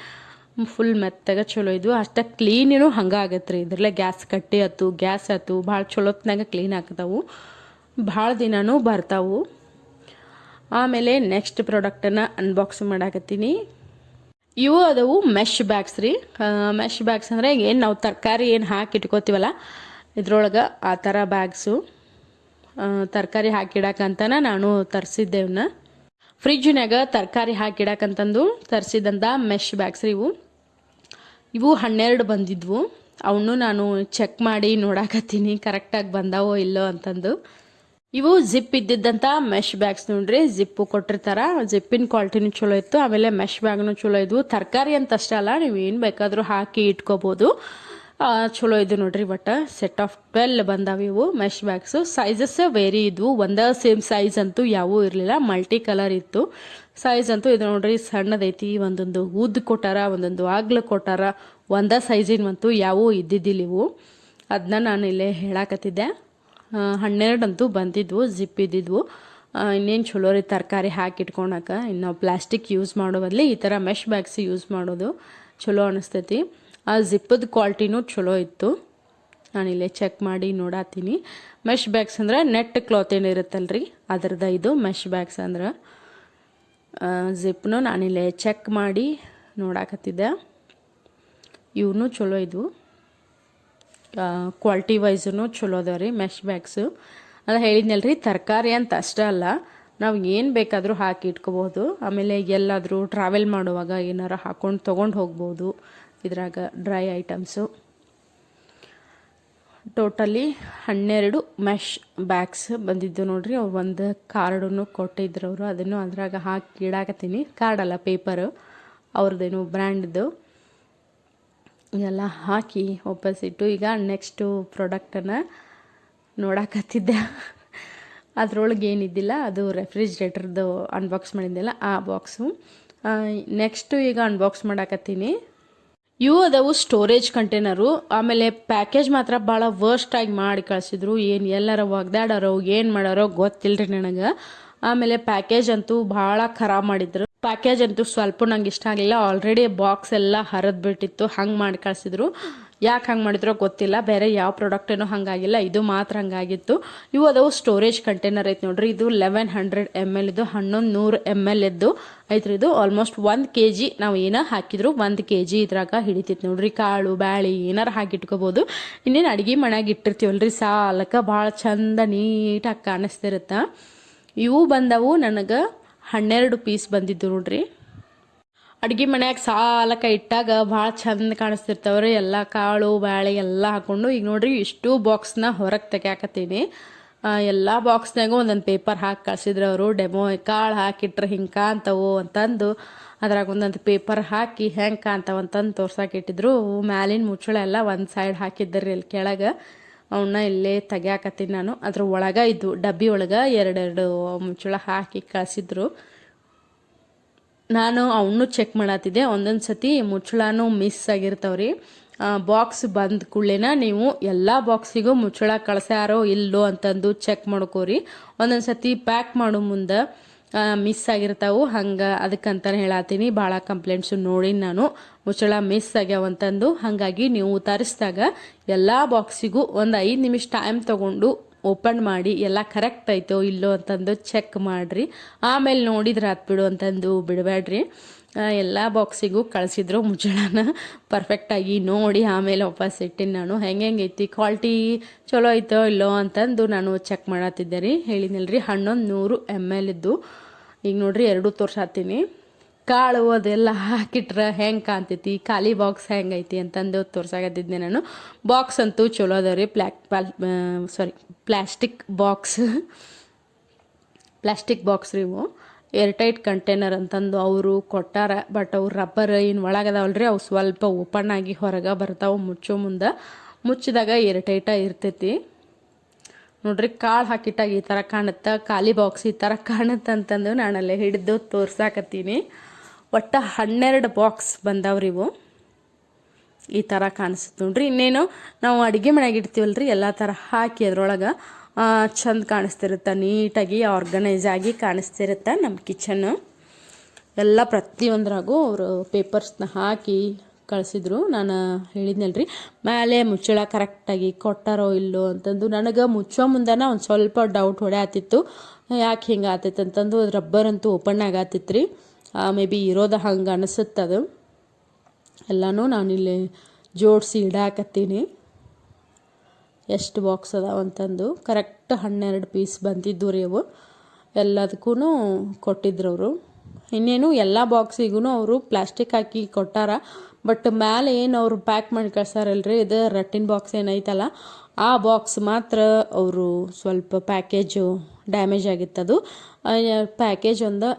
ಫುಲ್ ಮೆತ್ತಗ ಚಲೋ ಇದ್ವು. ಅಷ್ಟು ಕ್ಲೀನೇನು ಹಂಗೆ ಆಗತ್ತೆ ರೀ. ಇದ್ರಲ್ಲೇ ಗ್ಯಾಸ್ ಕಟ್ಟಿ ಗ್ಯಾಸ್ ಭಾಳ ಚಲೋತ್ನಾಗ ಕ್ಲೀನ್ ಆಗ್ತಾವು, ಭಾಳ ದಿನವೂ ಬರ್ತಾವು. ಆಮೇಲೆ ನೆಕ್ಸ್ಟ್ ಪ್ರಾಡಕ್ಟನ್ನು ಅನ್ಬಾಕ್ಸ್ ಮಾಡಾಕತ್ತೀನಿ. ಇವು ಅದವು ಮೆಶ್ ಬ್ಯಾಗ್ಸ್ ರೀ. ಮೆಶ್ ಬ್ಯಾಗ್ಸ್ ಅಂದರೆ ಏನು ನಾವು ತರಕಾರಿ ಏನು ಹಾಕಿ ಇಟ್ಕೋತೀವಲ್ಲ ಇದ್ರೊಳಗೆ ಆ ಥರ ಬ್ಯಾಗ್ಸು. ತರಕಾರಿ ಹಾಕಿಡಕ್ಕಂತನ ನಾನು ತರಿಸಿದ್ದೆವನ್ನ. ಫ್ರಿಜ್ನಾಗ ತರಕಾರಿ ಹಾಕಿಡಕ್ಕಂತಂದು ತರಿಸಿದಂಥ ಮೆಶ್ ಬ್ಯಾಗ್ಸ್ ರೀ. ಇವು 12 ಬಂದಿದ್ವು. ಅವನು ನಾನು ಚೆಕ್ ಮಾಡಿ ನೋಡಾಕತ್ತೀನಿ ಕರೆಕ್ಟಾಗಿ ಬಂದಾವೋ ಇಲ್ಲೋ ಅಂತಂದು. ಇವು ಜಿಪ್ ಇದ್ದಿದ್ದಂಥ ಮೆಶ್ ಬ್ಯಾಗ್ಸ್ ನೋಡ್ರಿ. ಜಿಪ್ಪು ಕೊಟ್ಟಿರ್ತಾರೆ, ಜಿಪ್ಪಿನ ಕ್ವಾಲಿಟಿನೂ ಚಲೋ ಇತ್ತು. ಆಮೇಲೆ ಮೆಶ್ ಬ್ಯಾಗ್ನು ಚಲೋ ಇದ್ವು. ತರಕಾರಿ ಅಂತ ಅಷ್ಟೇ ಅಲ್ಲ, ನೀವು ಏನು ಬೇಕಾದರೂ ಹಾಕಿ ಇಟ್ಕೋಬೋದು. ಚಲೋ ಇದು ನೋಡ್ರಿ. ಬಟ್ ಸೆಟ್ ಆಫ್ 12 ಬಂದಾವೆ ಇವು ಮೆಶ್ ಬ್ಯಾಗ್ಸು. ಸೈಜಸ್ ವೇರಿ ಇದ್ವು, ಒಂದೇ ಸೇಮ್ ಸೈಜ್ ಅಂತೂ ಯಾವೂ ಇರಲಿಲ್ಲ, ಮಲ್ಟಿ ಕಲರ್ ಇತ್ತು. ಸೈಜ್ ಅಂತೂ ಇದು ನೋಡ್ರಿ ಸಣ್ಣದೈತಿ, ಒಂದೊಂದು ಉದ್ದ ಕೊಟ್ಟಾರ, ಒಂದೊಂದು ಅಗ್ಲ ಕೊಟ್ಟಾರ, ಒಂದೇ ಸೈಜಿನವಂತೂ ಯಾವೂ ಇದ್ದಿದ್ದಿಲ್ಲ ಇವು. ಅದನ್ನ ನಾನು ಇಲ್ಲೇ ಹೇಳಾಕತ್ತಿದ್ದೆ. 12 ಅಂತೂ ಬಂದಿದ್ವು, ಜಿಪ್ ಇದ್ದಿದ್ವು. ಇನ್ನೇನು ಚಲೋ ರೀ ತರಕಾರಿ ಹಾಕಿ ಇಟ್ಕೊಳಕ. ಇನ್ನು ಪ್ಲಾಸ್ಟಿಕ್ ಯೂಸ್ ಮಾಡೋ ಬದಲು ಈ ಥರ ಮೆಶ್ ಬ್ಯಾಗ್ಸ್ ಯೂಸ್ ಮಾಡೋದು ಚಲೋ ಅನಿಸ್ತೈತಿ. ಆ ಜಿಪ್ಪದ ಕ್ವಾಲಿಟಿನೂ ಚಲೋ ಇತ್ತು. ನಾನಿಲ್ಲೇ ಚೆಕ್ ಮಾಡಿ ನೋಡಾತೀನಿ. ಮೆಶ್ ಬ್ಯಾಗ್ಸ್ ಅಂದ್ರೆ ನೆಟ್ ಕ್ಲಾತ್ ಏನಿರುತ್ತಲ್ರಿ ಅದ್ರದ್ದು ಇದು ಮೆಶ್ ಬ್ಯಾಗ್ಸ್ ಅಂದ್ರೆ. ಜಿಪ್ನು ನಾನಿಲ್ಲೇ ಚೆಕ್ ಮಾಡಿ ನೋಡಾಕತ್ತಿದ್ದೆ. ಇವನು ಚಲೋ ಇದ್ವು, ಕ್ವಾಲಿಟಿ ವೈಸೂ ಚಲೋ ಅದಾವ ರೀ ಮೆಶ್ ಬ್ಯಾಗ್ಸು. ಅದು ಹೇಳಿದ್ನಲ್ರಿ, ತರಕಾರಿ ಅಂತ ಅಷ್ಟೇ ಅಲ್ಲ, ನಾವು ಏನು ಬೇಕಾದರೂ ಹಾಕಿ ಇಟ್ಕೋಬೋದು. ಆಮೇಲೆ ಎಲ್ಲಾದರೂ ಟ್ರಾವೆಲ್ ಮಾಡುವಾಗ ಏನಾರು ಹಾಕ್ಕೊಂಡು ತೊಗೊಂಡು ಹೋಗ್ಬೋದು. ಇದ್ರಾಗ dry items totally 12 mesh bags ಬಂದಿದ್ದು ನೋಡ್ರಿ. ಅವ್ರು ಒಂದು ಕಾರ್ಡನ್ನು ಕೊಟ್ಟಿದ್ರು ಅವರು, ಅದನ್ನು ಅದ್ರಾಗ ಹಾಕಿ ಇಡಾಕತ್ತೀನಿ. ಕಾರ್ಡಲ್ಲ, ಪೇಪರು, ಅವ್ರದ್ದೇನು ಬ್ರ್ಯಾಂಡ್ದು ಎಲ್ಲ ಹಾಕಿ ವಾಪಸ್ಸಿಟ್ಟು ಈಗ ನೆಕ್ಸ್ಟು ಪ್ರಾಡಕ್ಟನ್ನು ನೋಡಾಕತ್ತಿದ್ದೆ. ಅದ್ರೊಳಗೆ ಏನಿದ್ದಿಲ್ಲ, ಅದು ರೆಫ್ರಿಜ್ರೇಟರ್ದು ಅನ್ಬಾಕ್ಸ್ ಮಾಡಿದ್ದಿಲ್ಲ ಆ ಬಾಕ್ಸು. ನೆಕ್ಸ್ಟು ಈಗ ಅನ್ಬಾಕ್ಸ್ ಮಾಡಾಕತ್ತೀನಿ. ಇವು ಅದವು ಸ್ಟೋರೇಜ್ ಕಂಟೈನರು. ಆಮೇಲೆ ಪ್ಯಾಕೇಜ್ ಮಾತ್ರ ಭಾಳ ವರ್ಸ್ಟಾಗಿ ಮಾಡಿ ಕಳಿಸಿದ್ರು. ಏನು ಎಲ್ಲರ ಒಗ್ದಾಡಾರೋ ಏನು ಮಾಡಾರೋ ಗೊತ್ತಿಲ್ಲರಿ ನನಗೆ. ಆಮೇಲೆ ಪ್ಯಾಕೇಜ್ ಅಂತೂ ಭಾಳ ಖರಾಬ್ ಮಾಡಿದ್ರು. ಪ್ಯಾಕೇಜ್ ಅಂತೂ ಸ್ವಲ್ಪ ನಂಗೆ ಇಷ್ಟ ಆಗಲಿಲ್ಲ. ಆಲ್ರೆಡಿ ಬಾಕ್ಸ್ ಎಲ್ಲ ಹರಿದು ಬಿಟ್ಟಿತ್ತು, ಹಂಗೆ ಮಾಡಿ ಕಳಿಸಿದ್ರು. ಯಾಕೆ ಹಂಗೆ ಮಾಡಿದ್ರೋ ಗೊತ್ತಿಲ್ಲ, ಬೇರೆ ಯಾವ ಪ್ರಾಡಕ್ಟೇನೋ ಹಂಗಾಗಿಲ್ಲ, ಇದು ಮಾತ್ರ ಹಂಗಾಗಿತ್ತು. ಇವು ಅದವು ಸ್ಟೋರೇಜ್ ಕಂಟೈನರ್ ಐತೆ ನೋಡ್ರಿ. ಇದು 1100 ml ಇದು, 1100 ml ಇದ್ದು ಐತ್ರಿ. ಇದು ಆಲ್ಮೋಸ್ಟ್ 1 kg ನಾವು ಏನೋ ಹಾಕಿದ್ರು 1 kg ಇದ್ರಾಗ ಹಿಡಿತೈತಿ ನೋಡ್ರಿ. ಕಾಳು ಬ್ಯಾಳಿ ಏನಾರು ಹಾಕಿಟ್ಕೋಬೋದು. ಇನ್ನೇನು ಅಡುಗೆ ಮನ್ಯಾಗ ಇಟ್ಟಿರ್ತೀವಲ್ರಿ, ಸಾಲಕ್ಕೆ ಭಾಳ ಚಂದ ನೀಟಾಗಿ ಕಾಣಿಸ್ತಿರುತ್ತೆ. ಇವು ಬಂದವು ನನಗೆ 12 ಪೀಸ್ ಬಂದಿದ್ದು ನೋಡ್ರಿ. ಅಡುಗೆ ಮನ್ಯಾಗ ಸಾಲಕ್ಕೆ ಇಟ್ಟಾಗ ಭಾಳ ಚಂದ ಕಾಣಿಸ್ತಿರ್ತಾವ್ರಿ, ಎಲ್ಲ ಕಾಳು ಬ್ಯಾಳೆ ಎಲ್ಲ ಹಾಕ್ಕೊಂಡು. ಈಗ ನೋಡ್ರಿ ಇಷ್ಟು ಬಾಕ್ಸ್ನ ಹೊರಗೆ ತೆಗ್ಯಾಕತ್ತೀನಿ. ಎಲ್ಲ ಬಾಕ್ಸ್ನಾಗೂ ಒಂದೊಂದು ಪೇಪರ್ ಹಾಕಿ ಕಳಿಸಿದ್ರು ಅವರು. ಡೆಮೋ ಕಾಳು ಹಾಕಿಟ್ರೆ ಹಿಂಗೆ ಕಾಣ್ತಾವು ಅಂತಂದು ಅದ್ರಾಗ ಒಂದೊಂದು ಪೇಪರ್ ಹಾಕಿ ಹೆಂಗೆ ಕಾಣ್ತಾವಂತಂದು ತೋರ್ಸಾಕಿಟ್ಟಿದ್ರು. ಮ್ಯಾಲಿನ ಮುಚ್ಚಳ ಎಲ್ಲ ಒಂದು ಸೈಡ್ ಹಾಕಿದ್ದರಿ ಅಲ್ಲಿ ಕೆಳಗೆ. ಅವನ್ನ ಇಲ್ಲೇ ತೆಗ್ಯಾಕತ್ತೀನಿ ನಾನು. ಅದ್ರ ಒಳಗೆ ಇದ್ದು ಡಬ್ಬಿ ಒಳಗೆ 2 ಮುಚ್ಚಳ ಹಾಕಿ ಕಳಿಸಿದ್ರು. ನಾನು ಅವನು ಚೆಕ್ ಮಾಡತ್ತಿದ್ದೆ. ಒಂದೊಂದು ಸತಿ ಮುಚ್ಚಳನೂ ಮಿಸ್ ಆಗಿರ್ತಾವ್ರಿ. ಬಾಕ್ಸ್ ಬಂದ ಕೂಡಲೇನ ನೀವು ಎಲ್ಲ ಬಾಕ್ಸಿಗೂ ಮುಚ್ಚಳ ಕಳ್ಸ್ಯಾರೋ ಇಲ್ಲೋ ಅಂತಂದು ಚೆಕ್ ಮಾಡ್ಕೋರಿ. ಒಂದೊಂದು ಸತಿ ಪ್ಯಾಕ್ ಮಾಡೋ ಮುಂದೆ ಮಿಸ್ ಆಗಿರ್ತಾವೆ. ಹಂಗೆ ಅದಕ್ಕಂತಾನೆ ಹೇಳತ್ತೀನಿ. ಭಾಳ ಕಂಪ್ಲೇಂಟ್ಸು ನೋಡಿ ನಾನು, ಮುಚ್ಚಳ ಮಿಸ್ ಆಗ್ಯಾವಂತಂದು. ಹಾಗಾಗಿ ನೀವು ತರಿಸಿದಾಗ ಎಲ್ಲ ಬಾಕ್ಸಿಗೂ ಒಂದು 5 ನಿಮಿಷ ಟೈಮ್ ತೊಗೊಂಡು ಓಪನ್ ಮಾಡಿ ಎಲ್ಲ ಕರೆಕ್ಟ್ ಆಯ್ತೋ ಇಲ್ಲೋ ಅಂತಂದು ಚೆಕ್ ಮಾಡಿರಿ. ಆಮೇಲೆ ನೋಡಿದ್ರೆ ಬಿಡು ಅಂತಂದು ಬಿಡಬೇಡ್ರಿ. ಎಲ್ಲ ಬಾಕ್ಸಿಗೂ ಕಳಿಸಿದ್ರು ಮುಚ್ಚಳನ ಪರ್ಫೆಕ್ಟಾಗಿ ನೋಡಿ. ಆಮೇಲೆ ವಾಪಸ್ ಇಟ್ಟಿನಿ ನಾನು. ಹೆಂಗೈತಿ ಕ್ವಾಲಿಟಿ ಚಲೋ ಐತೋ ಇಲ್ಲೋ ಅಂತಂದು ನಾನು ಚೆಕ್ ಮಾಡತ್ತಿದ್ದೆ ರೀ. ಹೇಳಿದ್ನಲ್ರಿ 1100 ml ಇದ್ದು. ಈಗ ನೋಡ್ರಿ 2 ತೋರ್ಸಾತೀನಿ. ಕಾಳು ಅದೆಲ್ಲ ಹಾಕಿಟ್ರೆ ಹೆಂಗೆ ಕಾಣ್ತೈತಿ, ಖಾಲಿ ಬಾಕ್ಸ್ ಹೆಂಗೈತಿ ಅಂತಂದು ತೋರ್ಸಾಕತ್ತಿದ್ದೆ ನಾನು. ಬಾಕ್ಸ್ ಅಂತೂ ಚಲೋ ಅದಾವ ರೀ. ಪ್ಲಾಸ್ಟಿಕ್ ಬಾಕ್ಸ್ ರೀ ಇವು. ಏರ್ಟೈಟ್ ಕಂಟೈನರ್ ಅಂತಂದು ಅವರು ಕೊಟ್ಟಾರ. ಬಟ್ ಅವು ರಬ್ಬರ್ ಏನು ಒಳಗದಾವಲ್ರಿ, ಅವು ಸ್ವಲ್ಪ ಓಪನ್ ಆಗಿ ಹೊರಗೆ ಬರ್ತಾವೆ ಮುಚ್ಚೋ ಮುಂದೆ. ಮುಚ್ಚಿದಾಗ ಏರ್ಟೈಟಾಗಿ ಇರ್ತೈತಿ ನೋಡ್ರಿ. ಕಾಳು ಹಾಕಿಟ್ಟಾಗ ಈ ಥರ ಕಾಣುತ್ತೆ, ಖಾಲಿ ಬಾಕ್ಸ್ ಈ ಥರ ಕಾಣುತ್ತೆ ಅಂತಂದು ನಾನಲ್ಲೇ ಹಿಡಿದು ತೋರ್ಸಾಕತ್ತೀನಿ. ಒಟ್ಟು 12 ಬಾಕ್ಸ್ ಬಂದಾವ್ರಿ ಇವು. ಈ ಥರ ಕಾಣಿಸುತ್ತೆ ನೋಡ್ರಿ. ಇನ್ನೇನು ನಾವು ಅಡುಗೆ ಮನೆಯಾಗ ಇಡ್ತೀವಲ್ರಿ, ಎಲ್ಲ ಥರ ಹಾಕಿ ಅದ್ರೊಳಗೆ ಚಂದ ಕಾಣಿಸ್ತಿರುತ್ತೆ, ನೀಟಾಗಿ ಆರ್ಗನೈಸ್ ಆಗಿ ಕಾಣಿಸ್ತಿರುತ್ತೆ ನಮ್ಮ ಕಿಚನ್ನು. ಎಲ್ಲ ಪ್ರತಿಯೊಂದ್ರಾಗೂ ಅವರು ಪೇಪರ್ಸ್ನ ಹಾಕಿ ಕಳಿಸಿದ್ರು. ನಾನು ಹೇಳಿದ್ನಲ್ರಿ ಮೇಲೆ ಮುಚ್ಚಳ ಕರೆಕ್ಟಾಗಿ ಕೊಟ್ಟಾರೋ ಇಲ್ಲೋ ಅಂತಂದು. ನನಗೆ ಮುಚ್ಚೋ ಮುಂದನ ಒಂದು ಸ್ವಲ್ಪ ಡೌಟ್ ಹೊಡೆಯತ್ತಿತ್ತು, ಯಾಕೆ ಹಿಂಗೆ ಆತೈತೆ ಅಂತಂದು. ರಬ್ಬರ್ ಅಂತೂ ಓಪನ್ ಆಗತ್ತಿತ್ತು ರೀ. ಮೇ ಬಿ ಇರೋದು ಹಂಗೆ ಅನಿಸುತ್ತದು. ಎಲ್ಲನೂ ನಾನಿಲ್ಲಿ ಜೋಡಿಸಿ ಇಡಾಕತ್ತೀನಿ ಎಷ್ಟು ಬಾಕ್ಸ್ ಅದಾವಂತಂದು. ಕರೆಕ್ಟ್ 12 ಪೀಸ್ ಬಂದಿದ್ದು ರೀ ಅವು. ಎಲ್ಲದಕ್ಕೂ ಕೊಟ್ಟಿದ್ರು ಅವರು. ಇನ್ನೇನು ಎಲ್ಲ ಬಾಕ್ಸಿಗೂ ಅವರು ಪ್ಲಾಸ್ಟಿಕ್ ಹಾಕಿ ಕೊಟ್ಟಾರ. ಬಟ್ ಮೇಲೆ ಏನು ಅವರು ಪ್ಯಾಕ್ ಮಾಡಿ ಕಳ್ಸಾರಲ್ರಿ, ಇದು ರಟ್ಟಿನ ಬಾಕ್ಸ್ ಏನೈತಲ್ಲ ಆ ಬಾಕ್ಸ್ ಮಾತ್ರ ಅವರು ಸ್ವಲ್ಪ ಪ್ಯಾಕೇಜು ಡ್ಯಾಮೇಜ್ ಆಗಿತ್ತದು. ಪ್ಯಾಕೇಜ್ ಒಂದು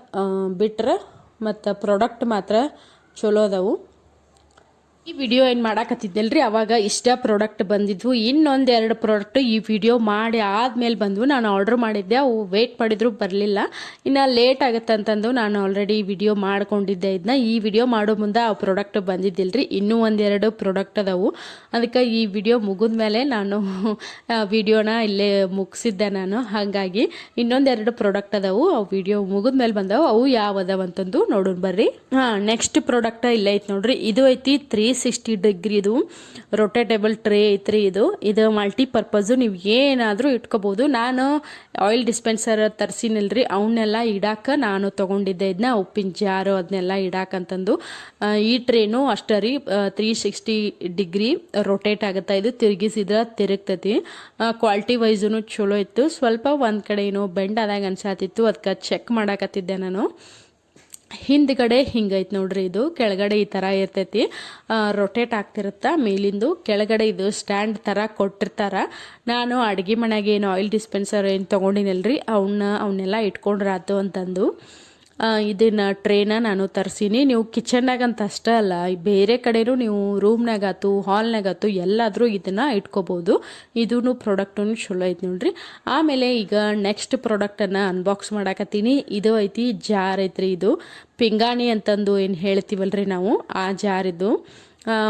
ಬಿಟ್ರೆ ಮತ್ತು ಪ್ರಾಡಕ್ಟ್ ಮಾತ್ರ ಚಲೋ ಅದಾವು. ಈ ವಿಡಿಯೋ ಏನು ಮಾಡಾಕತ್ತಿದ್ದಲ್ರಿ, ಅವಾಗ ಇಷ್ಟ ಪ್ರಾಡಕ್ಟ್ ಬಂದಿದ್ವು. ಇನ್ನೊಂದು 2 ಪ್ರಾಡಕ್ಟ್ ಈ ವಿಡಿಯೋ ಮಾಡಿ ಆದಮೇಲೆ ಬಂದವು. ನಾನು ಆರ್ಡ್ರ್ ಮಾಡಿದ್ದೆ, ಅವು ವೆಯ್ಟ್ ಮಾಡಿದ್ರು ಬರಲಿಲ್ಲ. ಇನ್ನು ಲೇಟ್ ಆಗುತ್ತೆ ಅಂತಂದು ನಾನು ಆಲ್ರೆಡಿ ವಿಡಿಯೋ ಮಾಡ್ಕೊಂಡಿದ್ದೆ. ಇದನ್ನ ಈ ವಿಡಿಯೋ ಮಾಡೋ ಮುಂದೆ ಆ ಪ್ರಾಡಕ್ಟ್ ಬಂದಿದ್ದಿಲ್ರಿ. ಇನ್ನೂ 1-2 ಪ್ರಾಡಕ್ಟ್ ಅದಾವು. ಅದಕ್ಕೆ ಈ ವಿಡಿಯೋ ಮುಗಿದ ಮೇಲೆ ನಾನು ವಿಡಿಯೋನ ಇಲ್ಲೇ ಮುಗಿಸಿದ್ದೆ ನಾನು. ಹಾಗಾಗಿ ಇನ್ನೊಂದು 2 ಪ್ರಾಡಕ್ಟ್ ಅದಾವು, ಅವು ವಿಡಿಯೋ ಮುಗಿದ ಮೇಲೆ ಬಂದವು. ಅವು ಯಾವ ಅದಾವ ಅಂತಂದು ನೋಡೋಣ ಬರ್ರಿ. ನೆಕ್ಸ್ಟ್ ಪ್ರಾಡಕ್ಟ್ ಇಲ್ಲೇ ಐತೆ ನೋಡ್ರಿ. ಇದು ಐತಿ 360 ಡಿಗ್ರಿದು ರೊಟೇಟೇಬಲ್ ಟ್ರೇ ಐತ್ರಿ. ಇದು ಮಲ್ಟಿಪರ್ಪಸ್ಸು, ನೀವು ಏನಾದರೂ ಇಟ್ಕೋಬೋದು. ನಾನು ಆಯಿಲ್ ಡಿಸ್ಪೆನ್ಸರ್ ತರಿಸಿನಲ್ರಿ, ಅವನ್ನೆಲ್ಲ ಇಡಾಕ ನಾನು ತೊಗೊಂಡಿದ್ದೆ. ಇದನ್ನ ಉಪ್ಪಿನ ಜಾರು ಅದನ್ನೆಲ್ಲ ಇಡಾಕಂತಂದು. ಈ ಟ್ರೇನು ಅಷ್ಟೇ ರೀ, 360 ಡಿಗ್ರಿ ರೊಟೇಟ್ ಆಗುತ್ತೆ. ಇದು ತಿರುಗಿಸಿದ್ರೆ ತಿರುಗ್ತೈತಿ. ಕ್ವಾಲಿಟಿ ವೈಸೂ ಚಲೋ ಇತ್ತು. ಸ್ವಲ್ಪ ಒಂದು ಕಡೆ ಏನೋ ಬೆಂಡ್ ಆದಾಗ ಅನ್ಸಾತಿತ್ತು, ಅದಕ್ಕೆ ಚೆಕ್ ಮಾಡಾಕತ್ತಿದ್ದೆ ನಾನು. ಹಿಂದ್ಗಡೆ ಹಿಂಗೈತೆ ನೋಡ್ರಿ, ಇದು ಕೆಳಗಡೆ ಈ ಥರ ಇರ್ತೈತಿ, ರೊಟೇಟ್ ಆಗ್ತಿರುತ್ತೆ. ಮೇಲಿಂದು ಕೆಳಗಡೆ ಇದು ಸ್ಟ್ಯಾಂಡ್ ಥರ ಕೊಟ್ಟಿರ್ತಾರೆ. ನಾನು ಅಡುಗೆ ಮನೆಗೆ ಏನು ಆಯಿಲ್ ಡಿಸ್ಪೆನ್ಸರ್ ಏನು ತೊಗೊಂಡಿನಲ್ರಿ, ಅವನ್ನೆಲ್ಲ ಇಟ್ಕೊಂಡ್ರಾತು ಅಂತಂದು ಇದನ್ನ ಟ್ರೇನ ನಾನು ತರಿಸೀನಿ. ನೀವು ಕಿಚನ್ನಾಗಂತ ಅಷ್ಟೇ ಅಲ್ಲ, ಬೇರೆ ಕಡೆನೂ ನೀವು ರೂಮ್ನಾಗಾತು ಹಾಲ್ನಾಗಾತು ಎಲ್ಲಾದರೂ ಇದನ್ನು ಇಟ್ಕೋಬೋದು. ಇದೂ ಪ್ರಾಡಕ್ಟೂ ಚಲೋ ಐತೆ ನೋಡ್ರಿ. ಆಮೇಲೆ ಈಗ ನೆಕ್ಸ್ಟ್ ಪ್ರಾಡಕ್ಟನ್ನು ಅನ್ಬಾಕ್ಸ್ ಮಾಡಾಕತ್ತೀನಿ. ಇದು ಐತಿ ಜಾರ್ ಐತ್ರಿ. ಇದು ಪಿಂಗಾಣಿ ಅಂತಂದು ಏನು ಹೇಳ್ತೀವಲ್ರಿ ನಾವು, ಆ ಜಾರಿದು.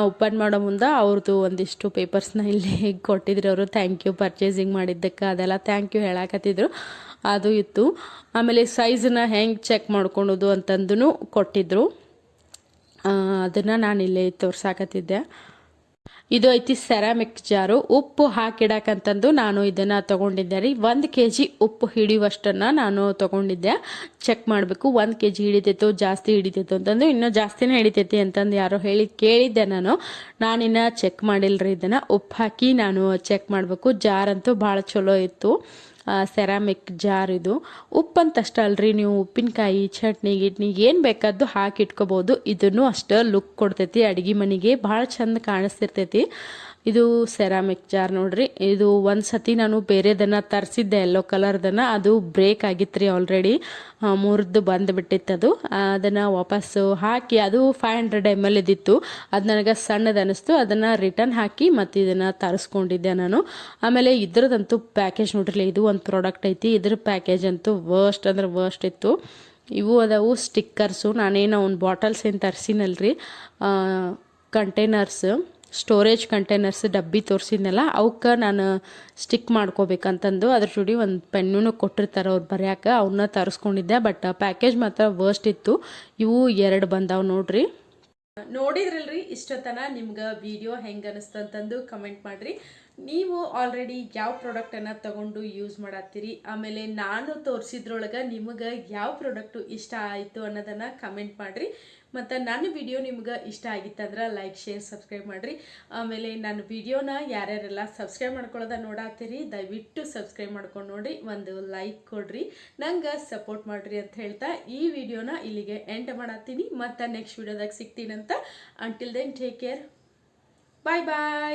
ಓಪನ್ ಮಾಡೋ ಮುಂದೆ ಅವ್ರದ್ದು ಒಂದಿಷ್ಟು ಪೇಪರ್ಸ್ನ ಇಲ್ಲಿ ಕೊಟ್ಟಿದ್ರು ಅವರು. ಥ್ಯಾಂಕ್ ಯು ಪರ್ಚೇಸಿಂಗ್ ಮಾಡಿದ್ದಕ್ಕೆ ಅದೆಲ್ಲ ಥ್ಯಾಂಕ್ ಯು ಹೇಳಾಕತ್ತಿದ್ರು. ಅದು ಇತ್ತು. ಆಮೇಲೆ ಸೈಜನ್ನ ಹೆಂಗೆ ಚೆಕ್ ಮಾಡ್ಕೊಳೋದು ಅಂತಂದು ಕೊಟ್ಟಿದ್ರು. ಅದನ್ನು ನಾನಿಲ್ಲಿ ತೋರ್ಸಾಕತ್ತಿದ್ದೆ. ಇದು ಐತಿ ಸೆರಾಮಿಕ್ ಜಾರು. ಉಪ್ಪು ಹಾಕಿಡಕ್ಕಂತಂದು ನಾನು ಇದನ್ನು ತೊಗೊಂಡಿದ್ದೆ ರೀ. 1 kg ಉಪ್ಪು ಹಿಡಿಯುವಷ್ಟನ್ನು ನಾನು ತೊಗೊಂಡಿದ್ದೆ. ಚೆಕ್ ಮಾಡಬೇಕು 1 kg ಹಿಡಿತೈತೋ ಜಾಸ್ತಿ ಹಿಡಿತೈತೋ ಅಂತಂದು. ಇನ್ನೂ ಜಾಸ್ತಿನೇ ಹಿಡಿತೈತಿ ಅಂತಂದು ಯಾರೋ ಕೇಳಿದ್ದೆ ನಾನಿನ್ನು ಚೆಕ್ ಮಾಡಿಲ್ಲರಿ. ಇದನ್ನು ಉಪ್ಪು ಹಾಕಿ ನಾನು ಚೆಕ್ ಮಾಡಬೇಕು. ಜಾರಂತೂ ಭಾಳ ಚಲೋ ಇತ್ತು, ಸೆರಾಮಿಕ್ ಜಾರ್ ಇದು. ಉಪ್ಪಂತಷ್ಟ ಅಲ್ರಿ, ನೀವು ಉಪ್ಪಿನಕಾಯಿ ಚಟ್ನಿ ಗಿಟ್ನಿ ಏನು ಬೇಕಾದ್ದು ಹಾಕಿ ಇಟ್ಕೋಬೋದು. ಇದನ್ನು ಅಷ್ಟೇ ಲುಕ್ ಕೊಡ್ತೈತಿ ಅಡುಗೆ ಮನೆಗೆ, ಭಾಳ ಚಂದ ಕಾಣಿಸ್ತಿರ್ತೈತಿ. ಇದು ಸೆರಾಮಿಕ್ ಜಾರ್ ನೋಡ್ರಿ. ಇದು ಒಂದು ಸತಿ ನಾನು ಬೇರೆದನ್ನು ತರಿಸಿದ್ದೆ, ಯೆಲ್ಲೋ ಕಲರ್ದನ್ನು. ಅದು ಬ್ರೇಕ್ ಆಗಿತ್ತು ರೀ, ಆಲ್ರೆಡಿ ಮುರಿದು ಬಂದುಬಿಟ್ಟಿತ್ತದು. ಅದನ್ನು ವಾಪಸ್ಸು ಹಾಕಿ, ಅದು 500 ml ಇದ್ದಿತ್ತು. ಅದು ನನಗೆ ಸಣ್ಣದು ಅನ್ನಿಸ್ತು, ಅದನ್ನು ರಿಟರ್ನ್ ಹಾಕಿ ಮತ್ತು ಇದನ್ನು ತರಿಸ್ಕೊಂಡಿದ್ದೆ ನಾನು. ಆಮೇಲೆ ಇದ್ರದಂತೂ ಪ್ಯಾಕೇಜ್ ನೋಡ್ರಿ, ಇದು ಒಂದು ಪ್ರಾಡಕ್ಟ್ ಐತಿ. ಇದ್ರ ಪ್ಯಾಕೇಜ್ ಅಂತೂ ವರ್ಸ್ಟ್ ಅಂದ್ರೆ ವರ್ಸ್ಟ್ ಇತ್ತು. ಇವು ಅದಾವು ಸ್ಟಿಕ್ಕರ್ಸು. ನಾನೇನು ಒಂದು ಬಾಟಲ್ಸ್ ಏನು ತರಿಸಿನಲ್ರಿ, ಕಂಟೈನರ್ಸ್, ಸ್ಟೋರೇಜ್ ಕಂಟೈನರ್ಸ್ ಡಬ್ಬಿ ತೋರಿಸಿದ್ನಲ್ಲ, ಅವಕ್ಕೆ ನಾನು ಸ್ಟಿಕ್ ಮಾಡ್ಕೋಬೇಕಂತಂದು ಅದ್ರ ಜೋಡಿ ಒಂದು ಪೆನ್ನೂ ಕೊಟ್ಟಿರ್ತಾರೆ ಅವ್ರು ಬರೆಯೋಕೆ, ಅವನ್ನ ತರಿಸ್ಕೊಂಡಿದ್ದೆ. ಬಟ್ ಪ್ಯಾಕೇಜ್ ಮಾತ್ರ ವರ್ಸ್ಟ್ ಇತ್ತು. ಇವು 2 ಬಂದಾವು ನೋಡ್ರಿ. ನೋಡಿದ್ರಲ್ರಿ ಇಷ್ಟೊತ್ತನ. ನಿಮ್ಗೆ ವಿಡಿಯೋ ಹೆಂಗೆ ಅನಿಸ್ತು ಅಂತಂದು ಕಮೆಂಟ್ ಮಾಡಿರಿ. ನೀವು ಆಲ್ರೆಡಿ ಯಾವ ಪ್ರಾಡಕ್ಟನ್ನು ತಗೊಂಡು ಯೂಸ್ ಮಾಡತ್ತೀರಿ, ಆಮೇಲೆ ನಾನು ತೋರಿಸಿದ್ರೊಳಗೆ ನಿಮಗೆ ಯಾವ ಪ್ರಾಡಕ್ಟು ಇಷ್ಟ ಆಯಿತು ಅನ್ನೋದನ್ನು ಕಮೆಂಟ್ ಮಾಡಿರಿ. ಮತ್ತು ನನ್ನ ವಿಡಿಯೋ ನಿಮ್ಗೆ ಇಷ್ಟ ಆಗಿತ್ತಂದ್ರೆ ಲೈಕ್ ಶೇರ್ ಸಬ್ಸ್ಕ್ರೈಬ್ ಮಾಡಿರಿ. ಆಮೇಲೆ ನನ್ನ ವಿಡಿಯೋನ ಯಾರ್ಯಾರೆಲ್ಲ ಸಬ್ಸ್ಕ್ರೈಬ್ ಮಾಡ್ಕೊಳ್ಳೋದ ನೋಡತ್ತೀರಿ ದಯವಿಟ್ಟು ಸಬ್ಸ್ಕ್ರೈಬ್ ಮಾಡ್ಕೊಂಡು ನೋಡಿ, ಒಂದು ಲೈಕ್ ಕೊಡ್ರಿ, ನಂಗೆ ಸಪೋರ್ಟ್ ಮಾಡಿರಿ ಅಂತ ಹೇಳ್ತಾ ಈ ವಿಡಿಯೋನ ಇಲ್ಲಿಗೆ ಎಂಡ್ ಮಾಡತ್ತೀನಿ. ಮತ್ತು ನೆಕ್ಸ್ಟ್ ವಿಡಿಯೋದಾಗ ಸಿಗ್ತೀನಂತ. Until then take care, bye ಬಾಯ್.